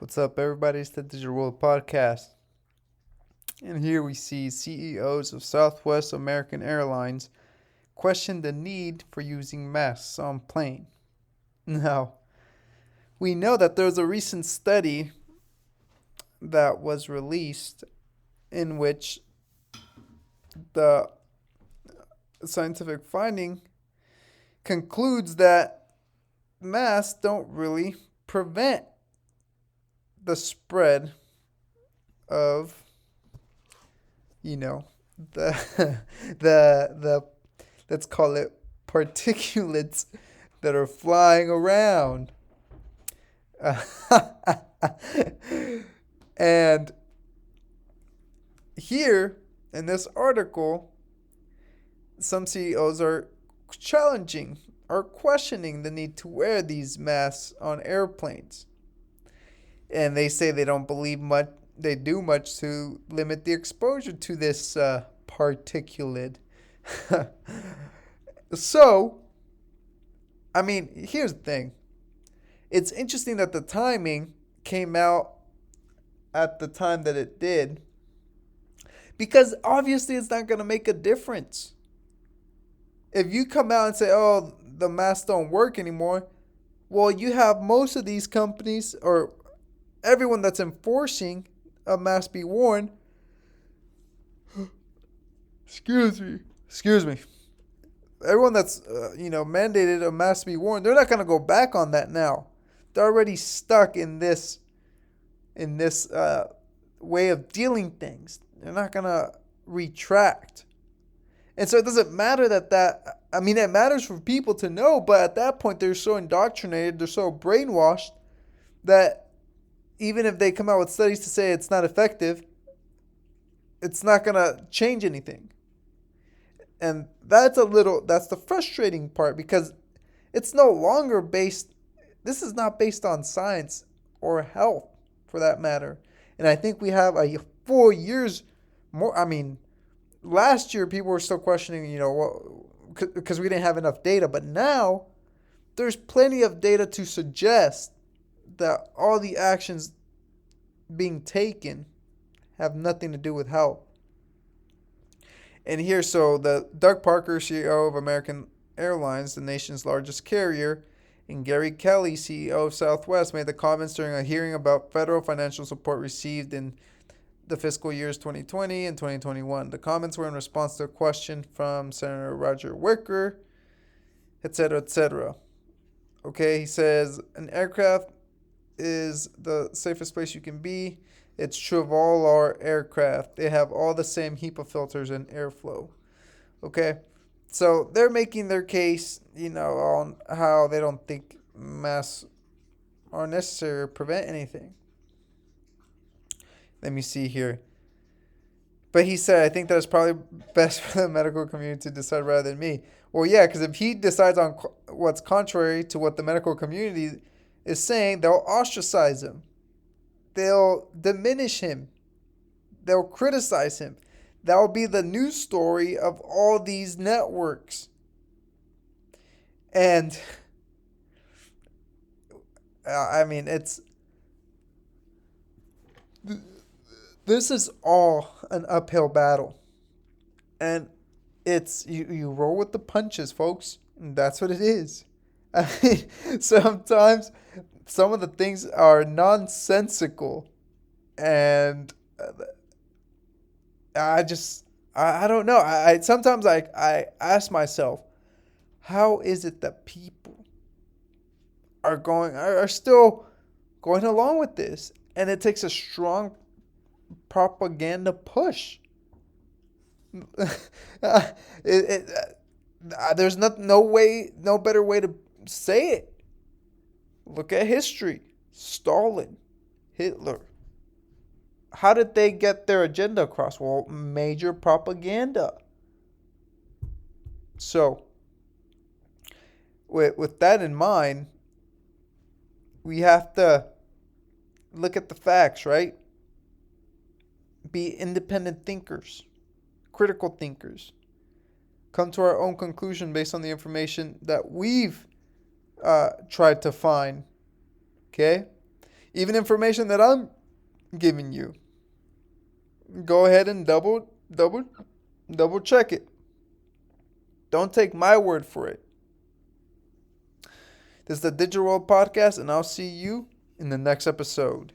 What's up, everybody? It's the Digital World Podcast. And here we see CEOs of Southwest American Airlines question the need for using masks on plane. Now, we know that there's a recent study that was released in which the scientific finding concludes that masks don't really prevent the spread of the the let's call it particulates that are flying around. And here in this article, some CEOs are questioning the need to wear these masks on airplanes. And they say they don't believe they do much to limit the exposure to this particulate. So, here's the thing. It's interesting that the timing came out at the time that it did, because obviously it's not going to make a difference. If you come out and say, oh, the masks don't work anymore, well, you have most of these companies or everyone that's enforcing a mask be worn. Excuse me. Everyone that's mandated a mask be worn, they're not going to go back on that now. They're already stuck in this way of dealing things. They're not going to retract. And so it doesn't matter it matters for people to know, but at that point they're so indoctrinated, they're so brainwashed that even if they come out with studies to say it's not effective, it's not going to change anything. And that's the frustrating part, because it's no longer this is not based on science or health for that matter. And I think we have 4 years more. Last year people were still questioning, because we didn't have enough data. But now there's plenty of data to suggest that all the actions being taken have nothing to do with health. And here, so the Doug Parker, CEO of American Airlines, the nation's largest carrier, and Gary Kelly, CEO of Southwest, made the comments during a hearing about federal financial support received in the fiscal years 2020 and 2021. The comments were in response to a question from Senator Roger Wicker, etc., etc. Okay, he says, an aircraft is the safest place you can be. It's true of all our aircraft. They have all the same HEPA filters and airflow. Okay, so they're making their case, on how they don't think masks are necessary or prevent anything. Let me see here. But he said, I think that it's probably best for the medical community to decide rather than me. Well, yeah, because if he decides on what's contrary to what the medical community is saying, they'll ostracize him. They'll diminish him. They'll criticize him. That will be the news story of all these networks. And, this is all an uphill battle. And it's, you roll with the punches, folks. And that's what it is. Sometimes some of the things are nonsensical, and I don't know. Sometimes I ask myself, how is it that people are still going along with this? And it takes a strong propaganda push. There's no better way to say it. Look at history. Stalin, Hitler. How did they get their agenda across? Well, major propaganda. So, with that in mind, we have to look at the facts, right? Be independent thinkers, critical thinkers. Come to our own conclusion based on the information that we've tried to find. Okay? Even information that I'm giving you. Go ahead and double check it. Don't take my word for it. This is the Digital World Podcast, and I'll see you in the next episode.